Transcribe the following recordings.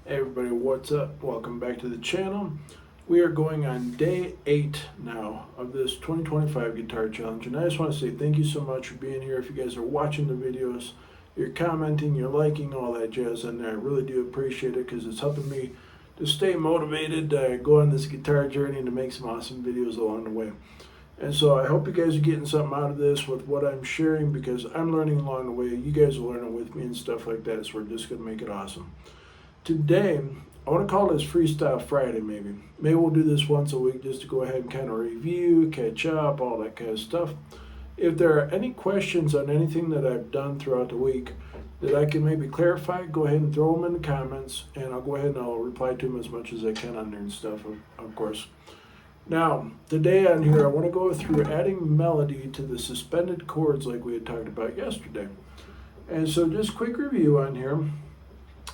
Hey everybody, what's up? Welcome back to the channel. We are going on day 8 now of this 2025 guitar challenge, and I just want to say thank you so much for being here. If you guys are watching the videos, you're commenting, you're liking, all that jazz on there, I really do appreciate it because it's helping me to stay motivated, go on this guitar journey and to make some awesome videos along the way. And so I hope you guys are getting something out of this with what I'm sharing, because I'm learning along the way. You guys are learning with me and stuff like that, so we're just going to make it awesome. Today, I want to call this Freestyle Friday maybe. Maybe we'll do this once a week just to go ahead and kind of review, catch up, all that kind of stuff. If there are any questions on anything that I've done throughout the week that I can maybe clarify, go ahead and throw them in the comments, and I'll go ahead and I'll reply to them as much as I can on there and stuff, of course. Now, today on here, I want to go through adding melody to the suspended chords like we had talked about yesterday. And so just quick review on here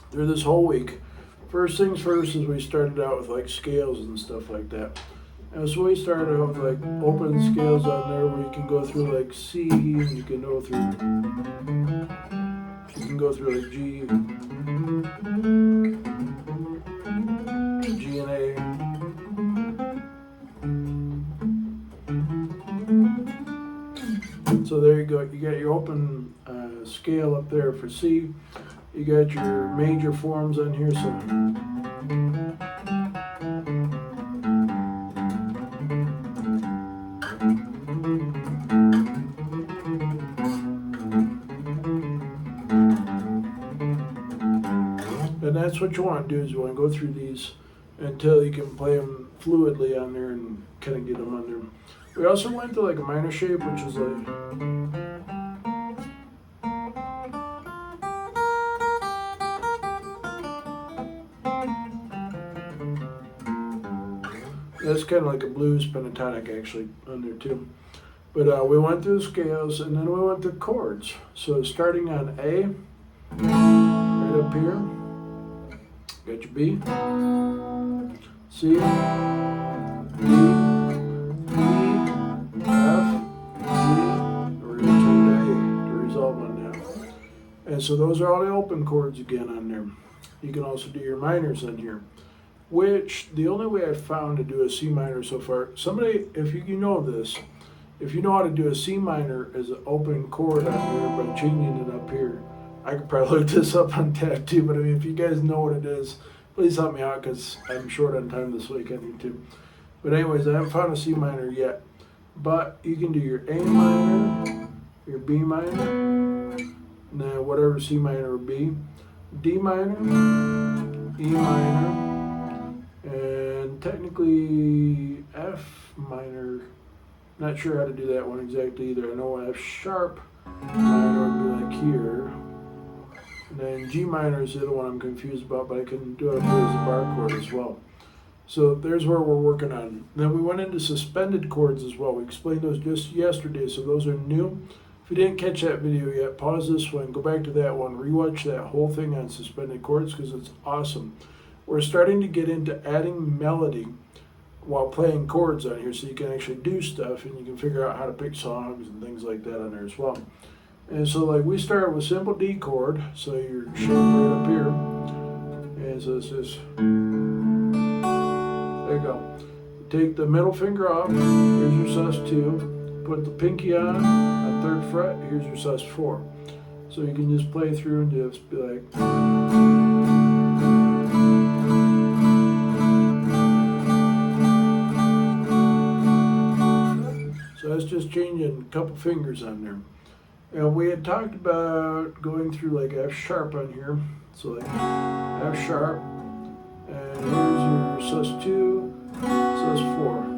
through this whole week. First things first is we started out with like scales and stuff like that. And so we started out with like open scales on there where you can go through like C, and you can go through like G, G and A. So there you go, you got your open scale up there for C. You got your major forms on here, so and that's what you want to do, is you want to go through these until you can play them fluidly on there and kind of get them on there. We also went to like a minor shape, which is like, that's kind of like a blues pentatonic actually on there too. But we went through the scales and then we went to chords. So starting on A, right up here, got your B, C, D, and so those are all the open chords again on there. You can also do your minors on here, which the only way I've found to do a C minor so far, somebody, if you know this, if you know how to do a C minor as an open chord on there by changing it up here, I could probably look this up on tab too, but I mean, if you guys know what it is, please help me out because I'm short on time this week, I need to. But anyways, I haven't found a C minor yet, but you can do your A minor, your B minor, now whatever C minor would be, D minor, E minor, and technically F minor. Not sure how to do that one exactly either. I know F sharp minor would be like here, and then G minor is the other one I'm confused about, but I can do it up here as a bar chord as well. So there's where we're working on. Then we went into suspended chords as well. We explained those just yesterday, so those are new. If you didn't catch that video yet, pause this one, go back to that one, rewatch that whole thing on suspended chords because it's awesome. We're starting to get into adding melody while playing chords on here, so you can actually do stuff and you can figure out how to pick songs and things like that on there as well. And so like we started with simple D chord, so your shape right up here, and so it's just, there you go. Take the middle finger off, here's your Sus2, put the pinky on 3rd fret, here's your Sus4. So you can just play through and just be like, so that's just changing a couple fingers on there. And we had talked about going through like F sharp on here, so like F sharp, and here's your Sus2, Sus4.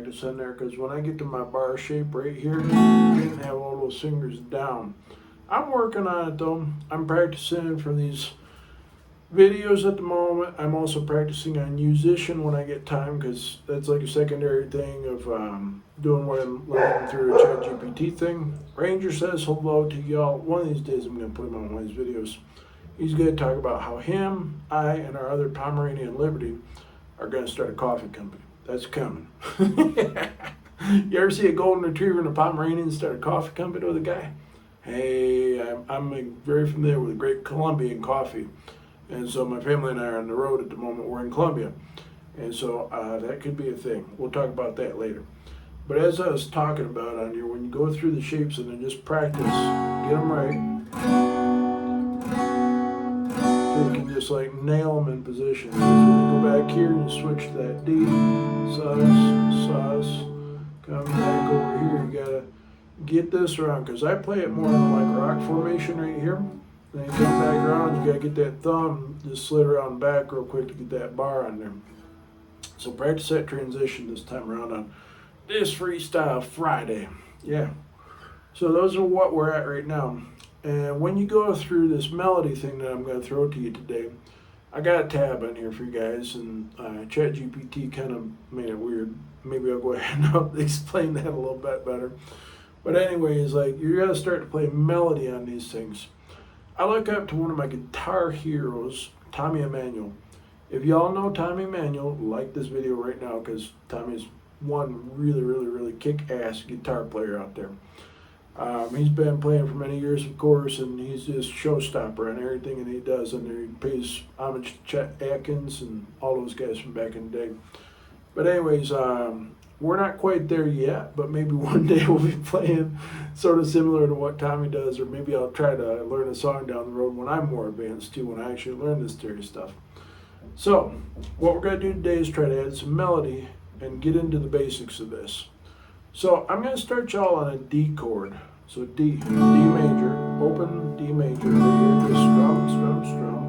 practice on there, because when I get to my bar shape right here, I didn't have all those fingers down. I'm working on it though. I'm practicing for these videos at the moment. I'm also practicing on musician when I get time, because that's like a secondary thing of doing what I'm learning through a ChatGPT thing. Ranger says hello to y'all. One of these days I'm going to put him on one of his videos. He's going to talk about how him, I, and our other Pomeranian Liberty are going to start a coffee company. That's coming. You ever see a golden retriever and a Pomeranian start a coffee company with a guy? Hey, I'm very familiar with great Colombian coffee. And so my family and I are on the road at the moment. We're in Colombia. And so that could be a thing. We'll talk about that later. But as I was talking about on here, when you go through the shapes and then just practice, get them right. You can just like nail them in position. So when you go back here and you switch to that D, sus, come back over here. You gotta get this around, because I play it more in like rock formation right here. Then you come back around, you gotta get that thumb just slid around back real quick to get that bar on there. So practice that transition this time around on this Freestyle Friday. Yeah. So those are what we're at right now. And when you go through this melody thing that I'm going to throw to you today, I got a tab on here for you guys, and ChatGPT kind of made it weird. Maybe I'll go ahead and I'll explain that a little bit better. But anyways, like, you're going to start to play melody on these things. I look up to one of my guitar heroes, Tommy Emmanuel. If y'all know Tommy Emmanuel, like this video right now, because Tommy's one really kick-ass guitar player out there. He's been playing for many years, of course, and he's just showstopper on everything that he does. And he pays homage to Chet Atkins and all those guys from back in the day. But anyways, we're not quite there yet, but maybe one day we'll be playing sort of similar to what Tommy does, or maybe I'll try to learn a song down the road when I'm more advanced too, when I actually learn this theory stuff. So, what we're going to do today is try to add some melody and get into the basics of this. So I'm going to start y'all on a D chord. So D major, open D major, right here, just strum.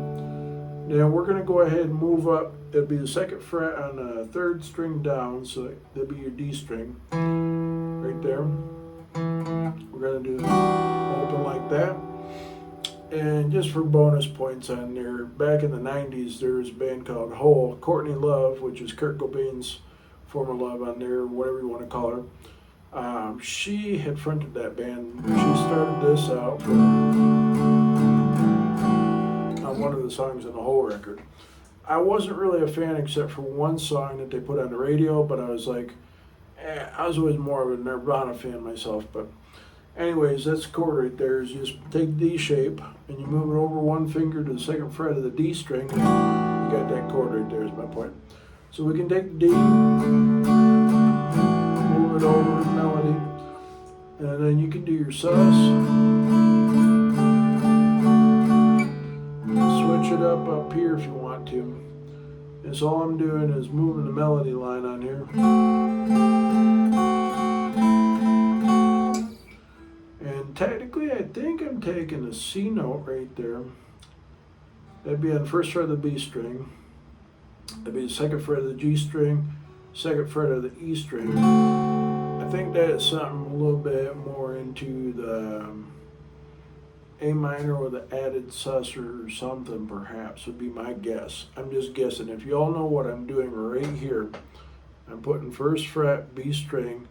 Now we're going to go ahead and move up. It'll be the second fret on the third string down, so that'll be your D string, right there. We're going to do open like that. And just for bonus points on there, back in the 90s, there was a band called Hole, Courtney Love, which is Kurt Cobain's former love on there, whatever you want to call her. She had fronted that band. She started this out for, on one of the songs on the whole record. I wasn't really a fan except for one song that they put on the radio, but I was like, I was always more of a Nirvana fan myself. But anyways, that's the chord right there. Is you just take D shape and you move it over one finger to the second fret of the D string. You got that chord right there is my point. So we can take the D, move it over with melody, and then you can do your sus, switch it up here if you want to. And so all I'm doing is moving the melody line on here. And technically I think I'm taking a C note right there. That'd be on the first fret of the B string. That'd be the second fret of the G string, second fret of the E string. I think that's something a little bit more into the A minor or the added sus or something, perhaps, would be my guess. I'm just guessing. If you all know what I'm doing right here, I'm putting first fret B string,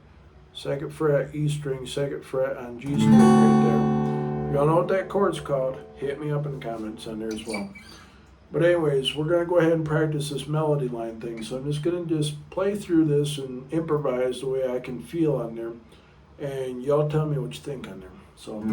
second fret E string, second fret on G string right there. If y'all know what that chord's called, hit me up in the comments on there as well. But anyways, we're going to go ahead and practice this melody line thing. So I'm just going to just play through this and improvise the way I can feel on there. And y'all tell me what you think on there. So.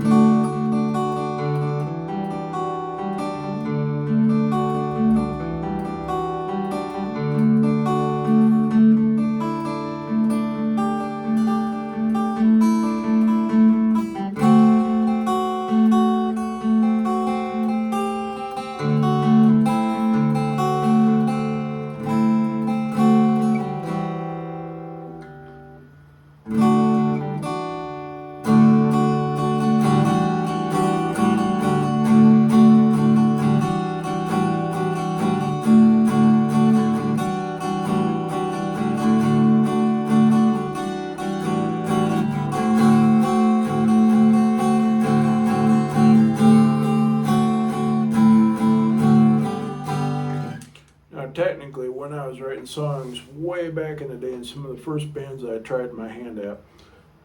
was writing songs way back in the day in some of the first bands that I tried my hand at.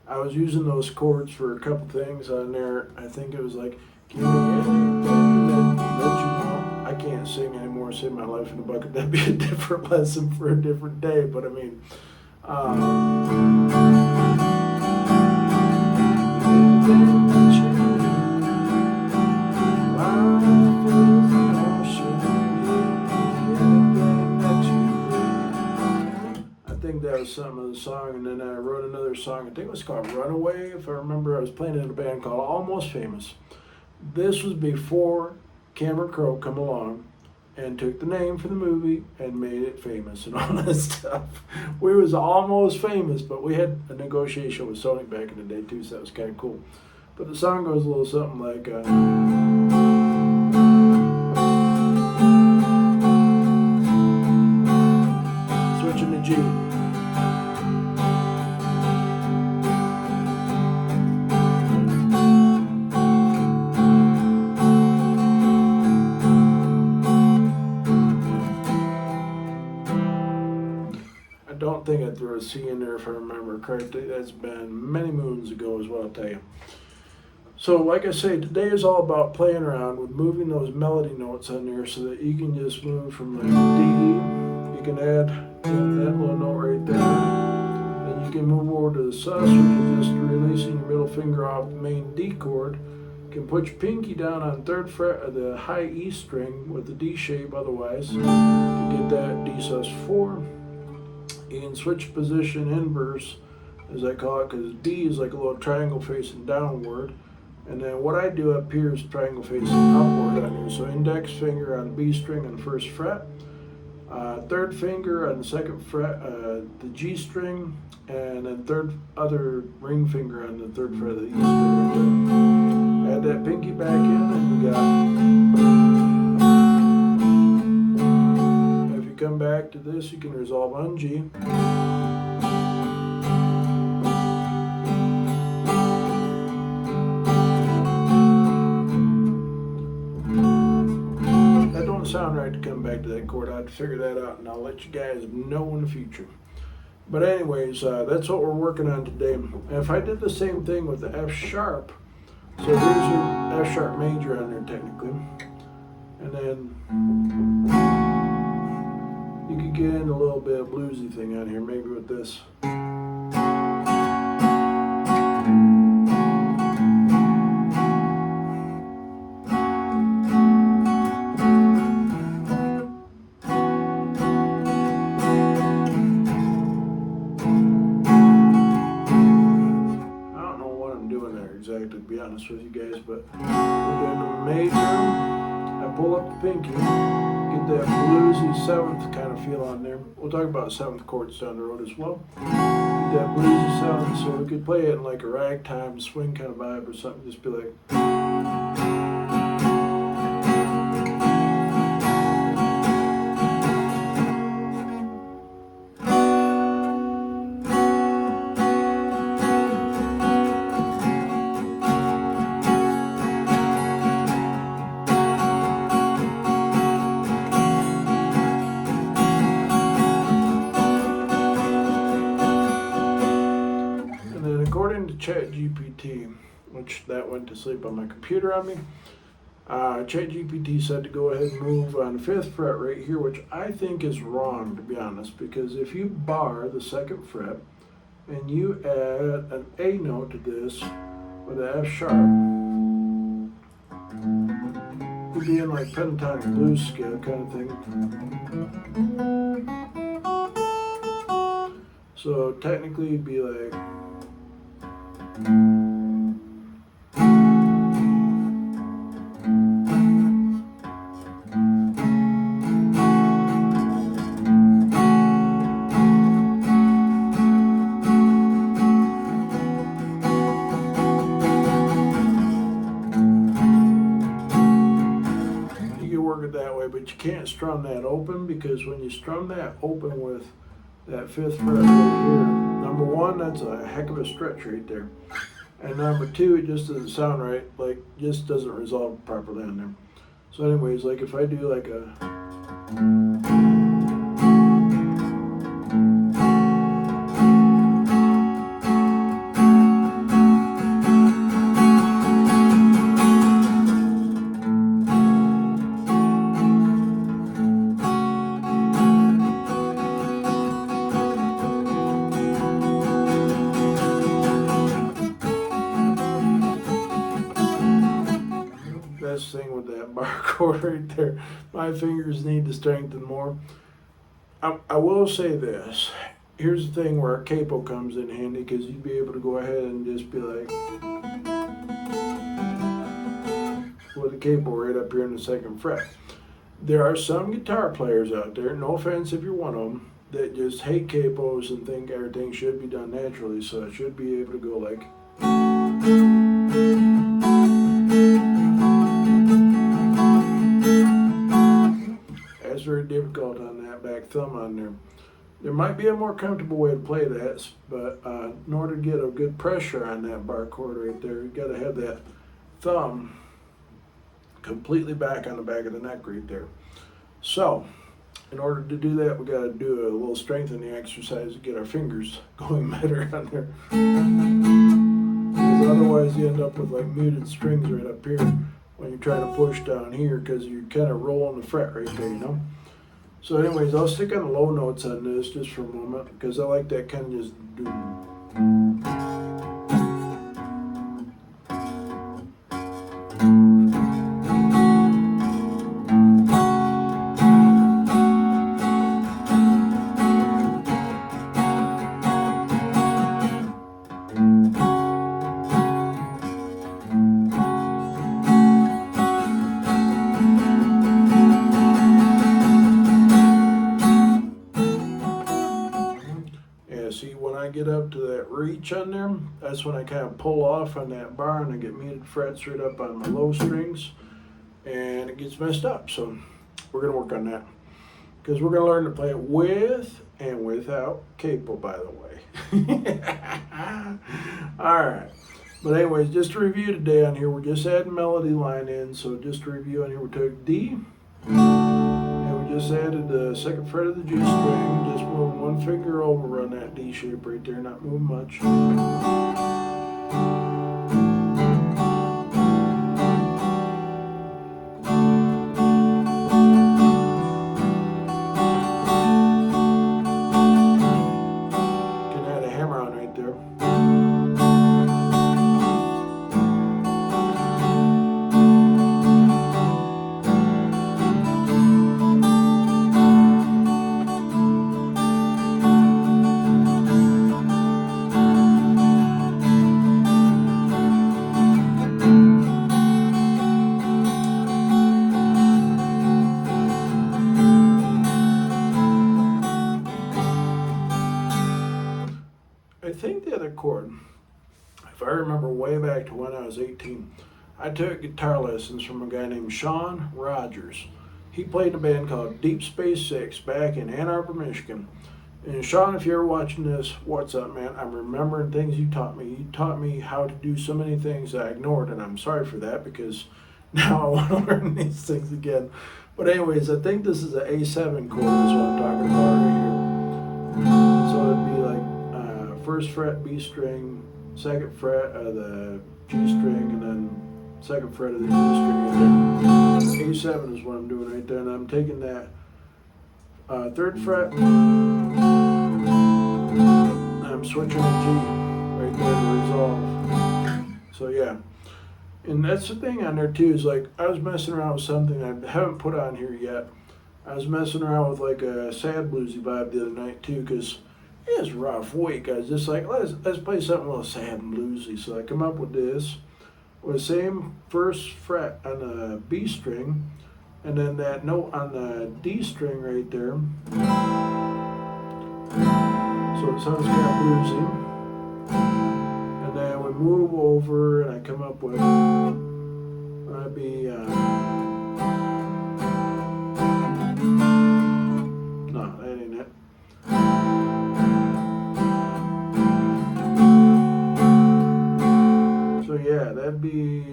I was using those chords for a couple things on there. I think it was like, give me anything that you want. I can't sing anymore, save my life in a bucket. That'd be a different lesson for a different day. But I mean, I think that was some of the song, and then I wrote another song. I think it was called Runaway, if I remember. I was playing in a band called Almost Famous. This was before Cameron Crowe come along and took the name from the movie and made it famous and all that stuff. We was almost famous, but we had a negotiation with Sony back in the day too, so that was kind of cool. But the song goes a little something like, switching to G. I don't think I threw a C in there if I remember correctly. That's been many moons ago is what I'll tell you. So like I say, today is all about playing around with moving those melody notes on there so that you can just move from like D, you can add that little note right there. Then you can move over to the sus, which is just releasing your middle finger off the main D chord. You can put your pinky down on 3rd fret of the high E string with the D shape otherwise to get that Dsus4. You can switch position inverse, as I call it, because D is like a little triangle facing downward. And then what I do up here is triangle facing upward on here. So index finger on the B string on the 1st fret, 3rd finger on the 2nd fret, the G string, and then 3rd other ring finger on the 3rd fret of the E string. Add that pinky back in, and you got. If you come back to this, you can resolve on G. Sound right to come back to that chord. I have to figure that out, and I'll let you guys know in the future. But anyways, that's what we're working on today. And if I did the same thing with the F sharp, so there's your F sharp major on there technically, and then you could get in a little bit of bluesy thing on here, maybe with this. Exactly, to be honest with you guys, but we're doing a major. I pull up the pinky, get that bluesy 7th kind of feel on there. We'll talk about 7th chords down the road as well. Get that bluesy sound, so we could play it in like a ragtime swing kind of vibe or something. Just be like. According to ChatGPT, which that went to sleep on my computer on me, ChatGPT said to go ahead and move on the 5th fret right here, which I think is wrong, to be honest, because if you bar the 2nd fret and you add an A note to this with an F sharp, you'd be in like pentatonic blues scale kind of thing. So technically it'd be like. You can work it that way, but you can't strum that open, because when you strum that open with that 5th fret right here, number 1, that's a heck of a stretch right there. And number 2, it just doesn't sound right, like just doesn't resolve properly on there. So anyways, like if I do like a biggest thing with that bar chord right there. My fingers need to strengthen more. I will say this. Here's the thing where a capo comes in handy, because you'd be able to go ahead and just be like, with a capo right up here in the 2nd fret. There are some guitar players out there, no offense if you're one of them, that just hate capos and think everything should be done naturally, so I should be able to go like. That's very difficult on that back thumb on there. There might be a more comfortable way to play that, but in order to get a good pressure on that bar chord right there, you got to have that thumb completely back on the back of the neck right there. So, in order to do that, we got to do a little strengthening exercise to get our fingers going better on there. Because otherwise you end up with like muted strings right up here when you're trying to push down here, because you're kind of rolling the fret right there, you know. So anyways, I'll stick on the low notes on this just for a moment, because I like that kind of just do. See, when I get up to that reach on there, that's when I kind of pull off on that bar and I get muted frets right up on my low strings, and it gets messed up. So we're going to work on that, because we're going to learn to play it with and without capo, by the way. All right. But anyways, just to review today on here, we're just adding melody line in. So just to review on here, we took D, and we just added the 2nd fret of the G string, just moving one finger over on that D shape right there, not moving much. Can add a hammer on right there. I think the other chord, if I remember way back to when I was 18, I took guitar lessons from a guy named Sean Rogers. He played in a band called Deep Space Six back in Ann Arbor, Michigan. And Sean, if you're watching this, what's up, man? I'm remembering things you taught me. You taught me how to do so many things I ignored, and I'm sorry for that, because now I want to learn these things again. But anyways, I think this is an A7 chord is what I'm talking about right here. So it'd be like 1st fret B string, 2nd fret of the G string, and then 2nd fret of the G string right there. A7 is what I'm doing right there, and I'm taking that 3rd fret, and I'm switching to G right there to resolve. So yeah, and that's the thing on there too, is like I was messing around with something I haven't put on here yet. I was messing around with like a sad bluesy vibe the other night too, because it was a rough week. I was just like, let's play something a little sad and bluesy. So I come up with this, with the same 1st fret on the B string, and then that note on the D string right there. So it sounds kind of bluesy. And then we move over, and I come up with, that'd be, no, that ain't it. So yeah, that'd be,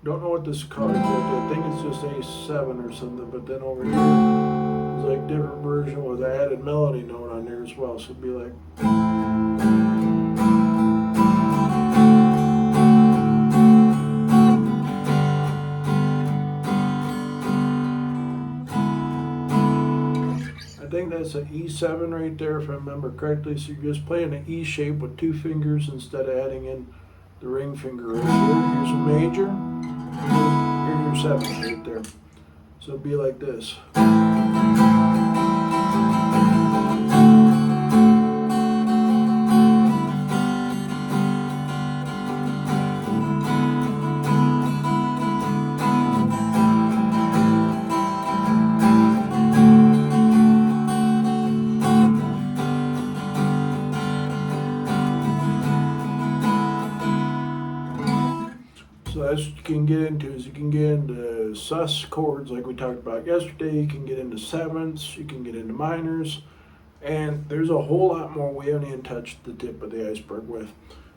don't know what this is called exactly. I think it's just A7 or something, but then over here, it's like different version with an added melody note on there as well. So it'd be like, I think that's an E7 right there, if I remember correctly. So you're just playing an E shape with 2 fingers instead of adding in the ring finger right here. Here's a major, Here's your seventh right there. So it'd be like this. So that's what you can get into, is you can get into sus chords like we talked about yesterday. You can get into sevenths, you can get into minors, and there's a whole lot more we haven't even touched the tip of the iceberg with.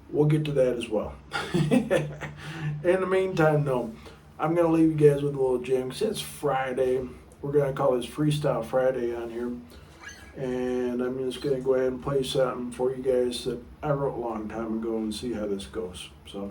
We'll get to that as well. In the meantime, though, I'm going to leave you guys with a little jam because it's Friday. We're going to call this Freestyle Friday on here. And I'm just going to go ahead and play something for you guys that I wrote a long time ago and see how this goes. So.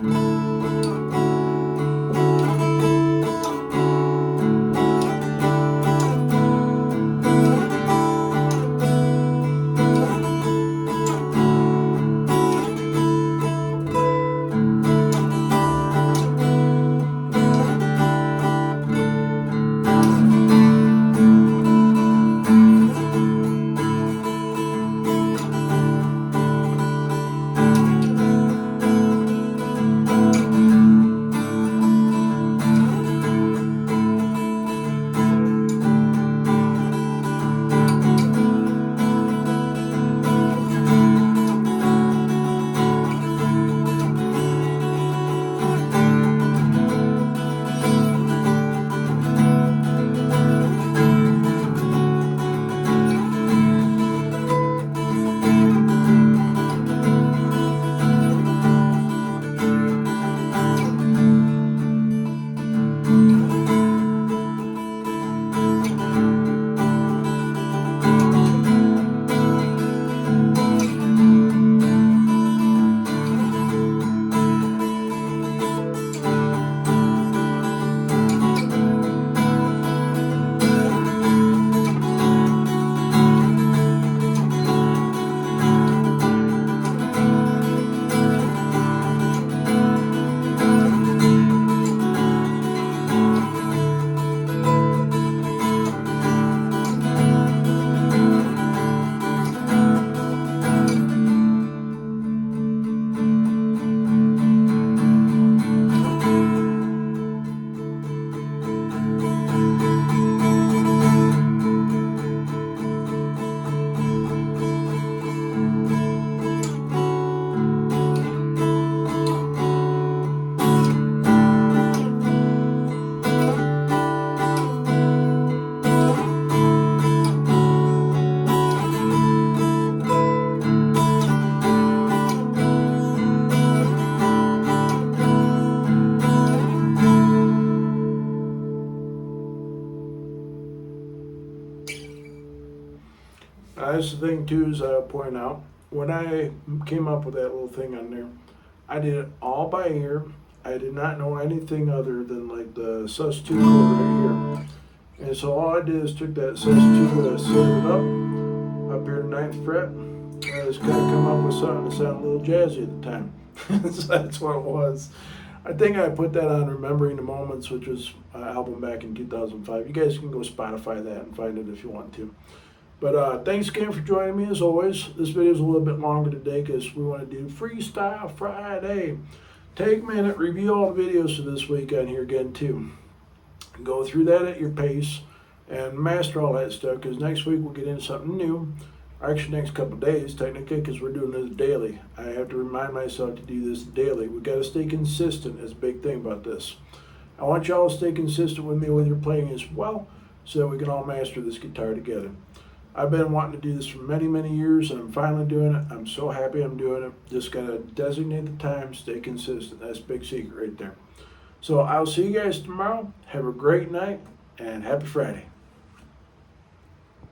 That's the thing too, is I'll point out, when I came up with that little thing on there, I did it all by ear. I did not know anything other than like the Sus2 chord right here. And so all I did is took that Sus2 and I set it up here in 9th fret. And I just kind of come up with something that sounded a little jazzy at the time. So that's what it was. I think I put that on Remembering the Moments, which was an album back in 2005. You guys can go Spotify that and find it if you want to. But thanks again for joining me as always. This video is a little bit longer today because we want to do Freestyle Friday. Take a minute, review all the videos for this week on here again too. Go through that at your pace and master all that stuff, because next week we'll get into something new. Actually, next couple days technically, because we're doing this daily. I have to remind myself to do this daily. We got to stay consistent. Is a big thing about this. I want y'all to stay consistent with me with your playing as well, so that we can all master this guitar together. I've been wanting to do this for many, many years, and I'm finally doing it. I'm so happy I'm doing it. Just got to designate the time, stay consistent. That's a big secret right there. So I'll see you guys tomorrow. Have a great night, and happy Friday.